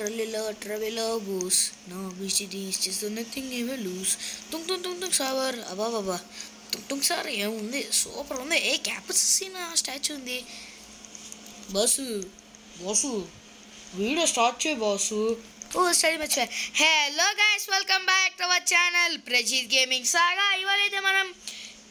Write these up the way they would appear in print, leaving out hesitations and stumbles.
Travelers. No, VCD is just nothing ever lose. Tung sour. Ababa. Tung sar ఏముంది super ఉంది. ఏ క్యాపసిన్ statue ఉంది. బాసు వీడియో స్టార్ట్ చేయి బాసు. ఓ స్టడీ మర్చిపోయా. Hello guys, welcome back to our channel Prajeet gaming saga. ఇవాళైతే మనం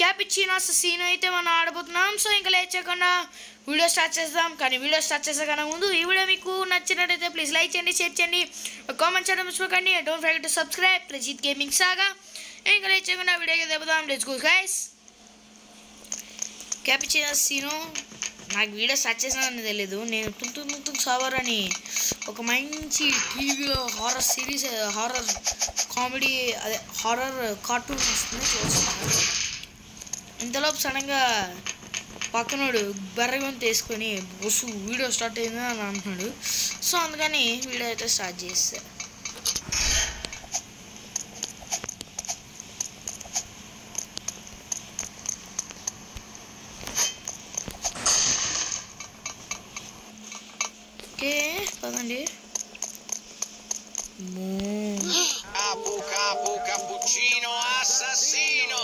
క్యాపిచినో అససినో అయితే మనం ఆడబోతున్నాం. సో ఇంకా లేట్ చేయకుండా వీడియో స్టార్ట్ చేద్దాం. కానీ వీడియో స్టార్ట్ చేసే కన్నా ముందు ఈ వీడియో మీకు నచ్చినట్టయితే ప్లీజ్ లైక్ చేయండి, షేర్ చేయండి, కామెంట్ చేయడం మర్చిపోకండి. Don't forget to subscribe Prajeet gaming saga. ఇంకా లేట్ చేయకుండా వీడియోకి తెప్పుదాం. Let's go guys. క్యాపిచినో అససినో నాకు వీడియో స్టార్ట్ చేసానని తెలియదు. నేను తుంతుం సావర్ అని ఒక మంచి టీవీలో హారర్ సిరీస్, హారర్ కామెడీ, అదే హారర్ కార్టూన్ వస్తుంది చూస్తున్నాను. ఇంతలోపు సడన్గా పక్కనోడు బర్రగొంతు తీసుకొని బస్సు వీడియో స్టార్ట్ అయిందని అని అంటున్నాడు. సో అందుకని వీడియో అయితే స్టార్ట్ చేస్తా. ఓకే పదండి. Capo cappuccino assassino.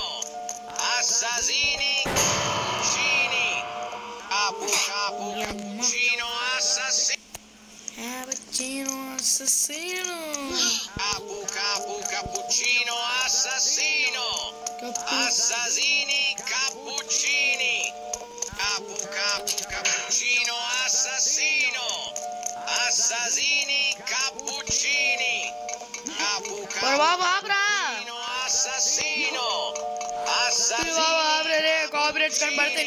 Assassini cappuccini. Capo cappuccino assassino. Cappuccino assassino. Capo cappuccino assassino. Assassini cappuccini. Capo cappuccino assassino. Assassini cappuccini. Capo cappuccino assassino. Assassini copyrights కనబడితే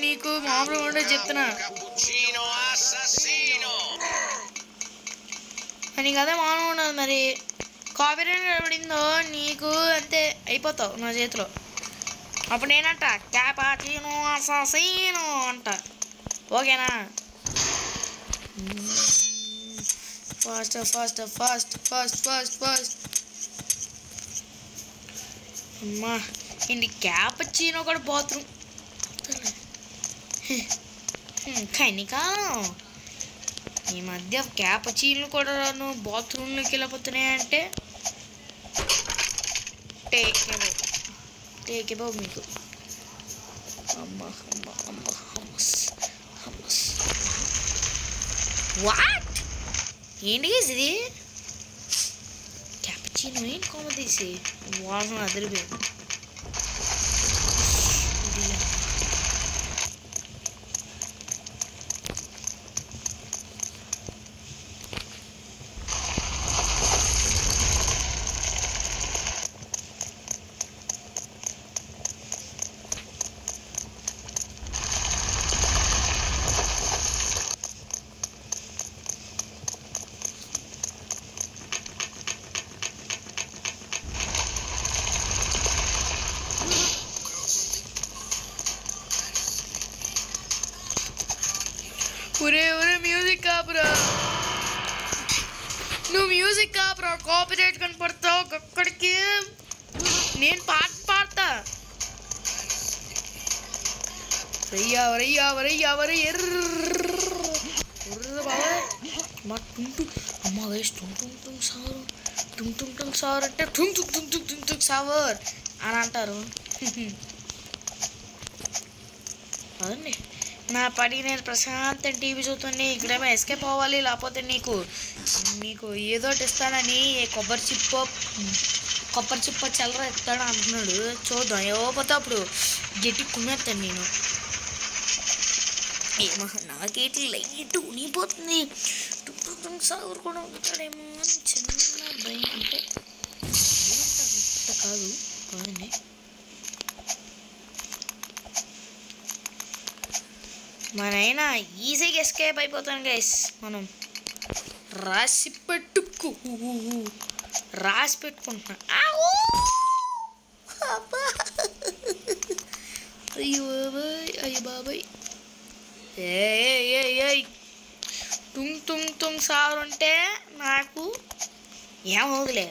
నీకు మామూలుగా ఉండే చెప్తున్నా. cappuccino assassino. నీకు అదే మామూలుగా ఉండదు. మరి కాపీరైట్ కనబడిందో నీకు అంతే అయిపోతావు నా చేతిలో. అప్పుడు నేనంట క్యాపాచినో అసాసినో అంట. ఓకేనా? Fast fast fast fast fast fast. అమ్మా ఏంటి క్యాపచినో కూడా బాత్రూమ్ కానీ కాలం ఈ మధ్య క్యాపచినోలు కూడా బాత్రూంలోకి వెళ్ళిపోతున్నాయంటే టేక్ ఎబో మీకు. అమ్మా అమ్మా అమ్మా హమ్మస్ హమ్మస్. వాట్ ఏంటి ఇది? క్యాపచినో ఏంటి కొమ్మ తీసి వాసన అదిరిపోయింది. ఒరే మ్యూజిక్ కాపురా, నువ్వు మ్యూజిక్ కాపురా. కాపీరైట్ కనపడతావు అక్కడికి. నేను పాట పాడతా. రయ్యా రయ్యా రయ్యా వరే బాబా మా టుంటు అమ్మ వేసి టుంటుంగ్ సావర్. టుంటుంగ్ సావర్ అంటే టుంటుంగ్ సావర్ అని అంటారు. అదండి నా పడి నేను ప్రశాంతం టీవీ చూస్తుంది. ఇక్కడేమో ఎస్కేప్ అవ్వాలి, లేకపోతే నీకు ఏదో ఇస్తానని కొబ్బరి చిప్ప చల్లరా ఇస్తాడు అంటున్నాడు. చూద్దాం ఏవోపోతే అప్పుడు గట్టి కుమ్మేస్తాను నేను. ఏమో నాకేంటి లైట్ ఉనిపోతుంది. సాగురు కూడా ఉంటాడేమో అని చిన్న భయం. అంటే కాదు కాదండి. మనైనా ఈజీగా ఎస్కేప్ అయిపోతాను గైస్. మనం రాసి పెట్టుకుంటున్నాం. అయ్యో బాబాయ్ అయ్యో బాబాయ్. ఏ తుంగ్ సావర్ అంటే నాకు ఏమవుదులే.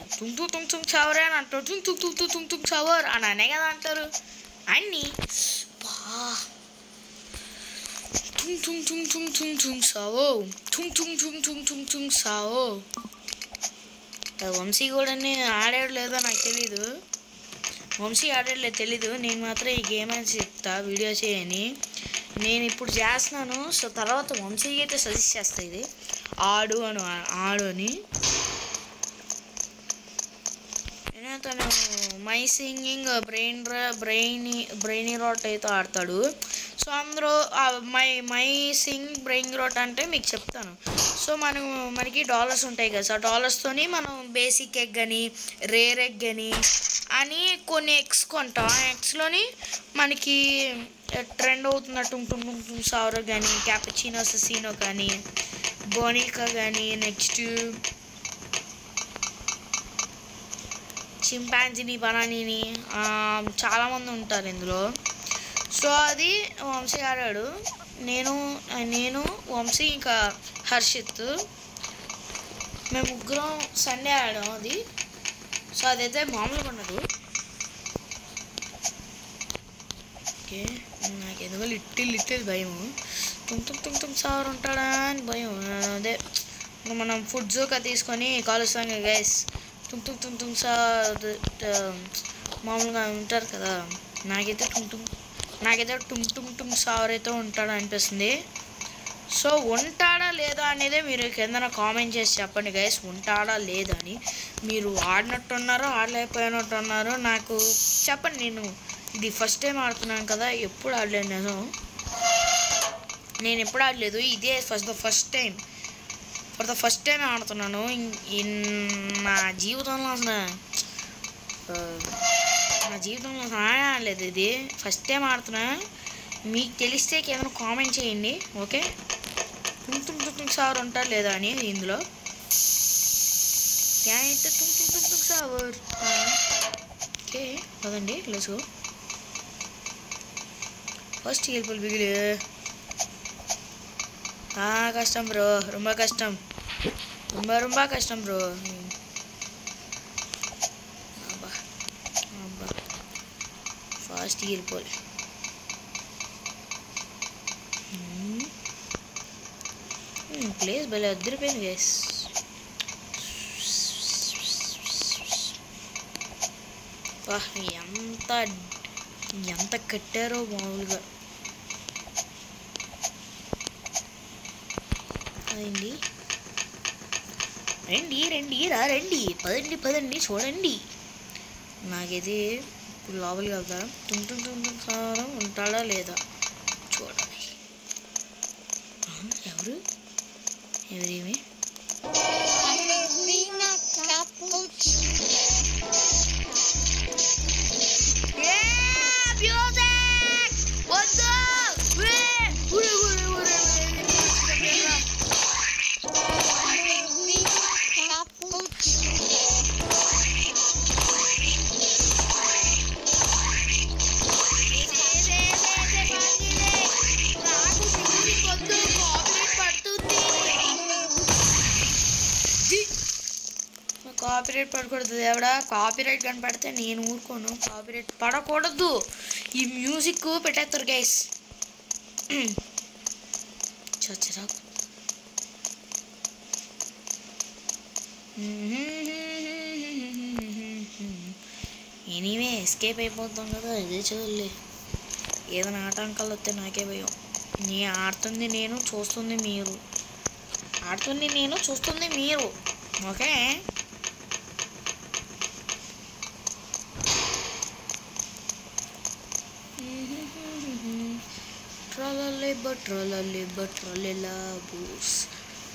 తుంగ్ సావర్ అని అంటారు. తుంగ్ సావర్ అని అనే కదా అంటారు అన్నీ. tung tung tung tung tung tung sao tung tung tung tung tung tung sao Vamsi కూడా ఆడాడు లేదో నాకు తెలీదు. వంశీ ఆడాడులే తెలీదు. నేను మాత్రం ఈ గేమ్ అని చెప్తా వీడియో చేయని. నేను ఇప్పుడు చేస్తున్నాను. సో తర్వాత వంశీకి అయితే సజెస్ట్ చేస్తా ఇది ఆడు అని. తను మై సింగింగ్ బ్రెయినీ రాట్ అయితే ఆడతాడు. సో అందరూ మై సింగ్ బ్రెయిన్ రాట్ అంటే మీకు చెప్తాను. సో మనకి డాలర్స్ ఉంటాయి కదా. సో డాలర్స్తోని మనం బేసిక్ ఎగ్ అని రేర్ ఎగ్ అని కొన్ని ఎగ్స్ కొంటాం. ఆ ఎగ్స్లోని మనకి ట్రెండ్ అవుతున్న టుంగ్ సావర్ కానీ క్యాపుచినో అససినో కానీ బోనికా కానీ నెక్స్ట్ చింపాంజీని బనానీని చాలామంది ఉంటారు ఇందులో. సో అది వంశీ ఆడాడు. నేను వంశీ ఇంకా హర్షిత్ మేము ముగ్గురం సండే ఆడాం అది. సో అదైతే మామూలుగా ఉండదు. ఓకే నాకు ఎందుకో లిటిల్ భయం. తుంతుం సావర్ ఉంటాడా అని భయం. అదే మనం ఫుడ్ జోకా తీసుకొని కాలుస్తాం కదా గైస్. తుంతుం మామూలుగా ఉంటారు కదా. నాకైతే టుంటుం సావర్ అయితే ఉంటాడా అనిపిస్తుంది. సో ఉంటాడా లేదా అనేది మీరు కింద కామెంట్ చేసి చెప్పండి గైస్. ఉంటాడా లేదా అని. మీరు ఆడినట్టున్నారో ఆడలేకపోయినట్టున్నారో నాకు చెప్పండి. నేను ఇది ఫస్ట్ టైం ఆడుతున్నాను కదా. ఎప్పుడు ఆడలేదు నేను ఎప్పుడు ఆడలేదు. ఇదే ఫర్ ద ఫస్ట్ టైం ఆడుతున్నాను నా జీవితంలో. ఆడలేదు. ఇది ఫస్ట్ టైం ఆడుతున్నా. మీకు తెలిస్తే ఏదైనా కామెంట్ చేయండి. ఓకే తుంతుం సావర్ ఉంటారు లేదా అని ఇందులో. అయితే తుంతుం సావర్. ఓకే కదండి లెట్స్ గో. ఫస్ట్ హెల్ప్ బిగిలి. కష్టం బ్రో. ரொம்ப కష్టం బ్రో. Fast help. ప్లేస్ భలే అద్దరిపోయింది గైస్. ఎంత కట్టారో మామూలుగా. రండి పదండి చూడండి. నాకైతే ఇప్పుడు లోపలికి వెళ్తా. తుంటుం సారం ఉంటాడా లేదా చూడాలి. ఎవరేమి కాపీరైట్ పడకూడదు దేవుడా. కాపీరైట్ కనపడితే నేను ఊరుకోను. కాపీరైట్ పడకూడదు. ఈ మ్యూజిక్ పెట్టేస్తారు గైస్. చచ్చరాకు. ఎనీవే ఎస్కేప్ అయిపోతాం కదా. ఇదే చదువులే. ఏదైనా ఆటంకాలు వస్తే నాకే భయం. ఆడుతుంది నేను చూస్తుంది మీరు. Okay Tralala boos.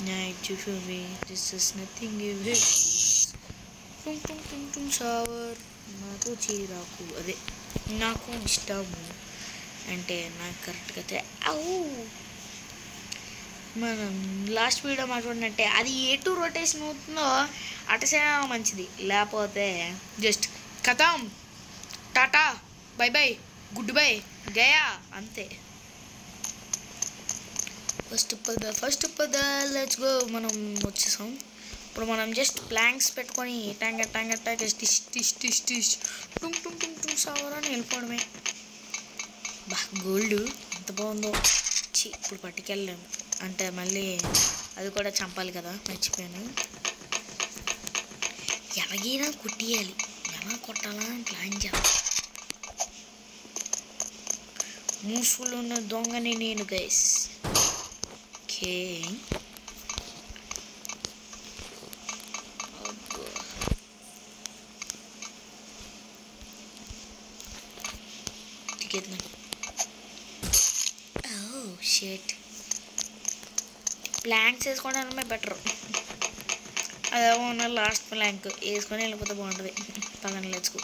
Night to me, this is nothing you wish. Tum shower. నాకు చీరాకు అదే నాకు ఇష్టము అంటే నాకు కరెక్ట్గా మనం లాస్ట్ వీడియో మాట్లాడినట్టే అది ఎటు రొటేషన్ అవుతుందో అటు సైడ్ మంచిది. లేకపోతే జస్ట్ కథం tata bye by good bye Gaya అంతే. ఫస్ట్ పద లెట్స్ గో. మనం వచ్చేసాం. ఇప్పుడు మనం జస్ట్ ప్లాంక్స్ పెట్టుకొని టంగ టిష్ టుంగ్ సావరాని వెళ్ళిపోవడమే. గోల్డ్ ఎంత బాగుందో. ఇప్పుడు పట్టుకెళ్ళాము అంటే మళ్ళీ అది కూడా చంపాలి కదా. మర్చిపోయాను. ఎలాగైనా కొట్టియాలి. ఎలా కొట్టాలా అని ప్లాన్ చేయాలి. మూసులు ఉన్న దొంగని నేను గైస్. ఓకే షేట్ ప్లాంక్స్ వేసుకోవడమే బెటర్. అదేమో ఉన్న లాస్ట్ ప్లాంక్ వేసుకొని వెళ్ళిపోతే బాగుంటుంది. పదండి లెట్స్కో.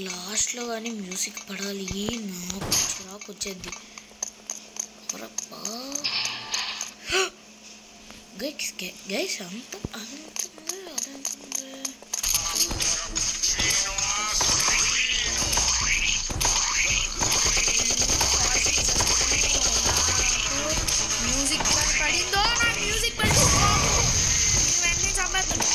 లాస్ట్లో కానీ మ్యూజిక్ పడాలి. నాకు చిరాకు వచ్చేది. గైస్ అంత మ్యూజిక్ పడిందో. నాకు మ్యూజిక్ పడింది. వెంటనే చంపేస్తాను.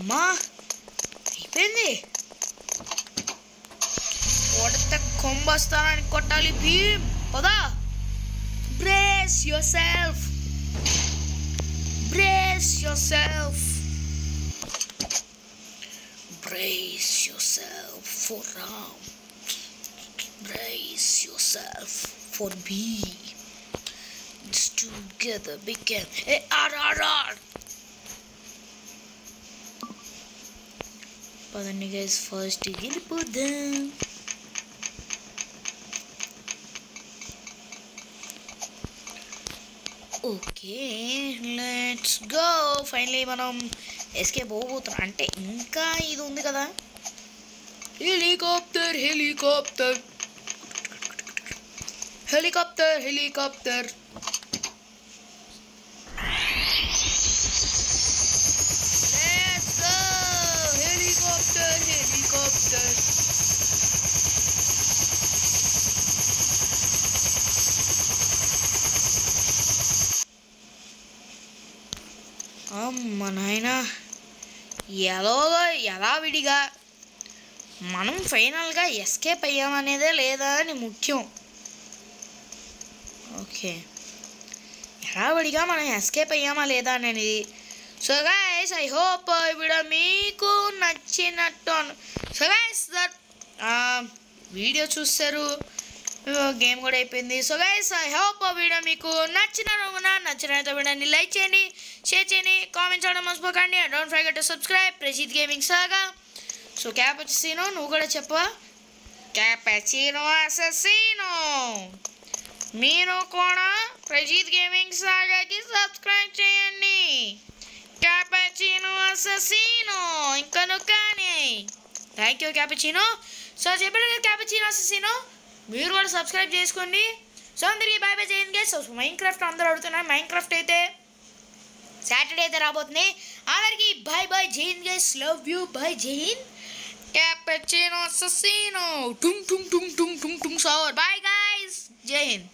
అమ్మా అయిపోయింది. కొడితే కొంబస్తానని కొట్టాలి. భీమ్ పదా. Brace your self. Brace yourself for Ram. Brace yourself for B. It's together became ARRR. పదండి గైస్ ఫస్ట్ వెళ్ళిపోదాం. Okay let's go. ఫైనలీ మనం ఎస్కేప్ పోబోతున్నాం. అంటే ఇంకా ఇది ఉంది కదా, helicopter helicopter helicopter helicopter. Let's go helicopter helicopter. అమ్మ నాయన ఎలా విడిగా మనం ఫైనల్గా ఎస్కేప్ అయ్యామనేదే లేదా అని ముఖ్యం. ఓకే ఎలా విడిగా మనం ఎస్కేప్ అయ్యామా లేదా అనేది. సో గైస్ ఐ హోప్ ఈ వీడియో మీకు నచ్చినట్టు. సో గైస్ దట్ వీడియో చూస్తారు, గేమ్ కూడా అయిపోయింది. సో గైస్ ఐ హోప్ ఆ వీడియో మీకు నచ్చినట్టు వీడియోని లైక్ చేయండి, షేర్ చేయండి, కామెంట్ చేయడం మర్చిపోకండి. Don't forget to subscribe Prajit gaming saga. So cappuccino నువ్వు కూడా చెప్పవా? క్యాపచినో అసెసినో. మీరు కూడా ప్రజిత్ గేమింగ్ సాగాకి సబ్స్క్రైబ్ చేయండి. క్యాపచినో అసెసినో. ఇంకా కానీ థ్యాంక్ యూ క్యాపచినో. సో చెప్పారు కదా క్యాపచినో అసెసినో, మీరు కూడా సబ్స్క్రైబ్ చేసుకోండి. సో అందరికీ బాయ్ బాయ్ చేయండి గైస్. సో మైన్క్రాఫ్ట్ అందరూ అడుగుతున్నారు. మైన్క్రాఫ్ట్ అయితే సాటర్డే అయితే రాబోతుంది. అందరికీ బాయ్ బాయ్ జైన్ గైస్. Love you. బాయ్ జైన్. క్యాపచినో అసెసినో. టుంగ్ టుంగ్ టుంగ్ టుంగ్ టుంగ్ టుంగ్ సావర్. Bye guys. జై హింద్.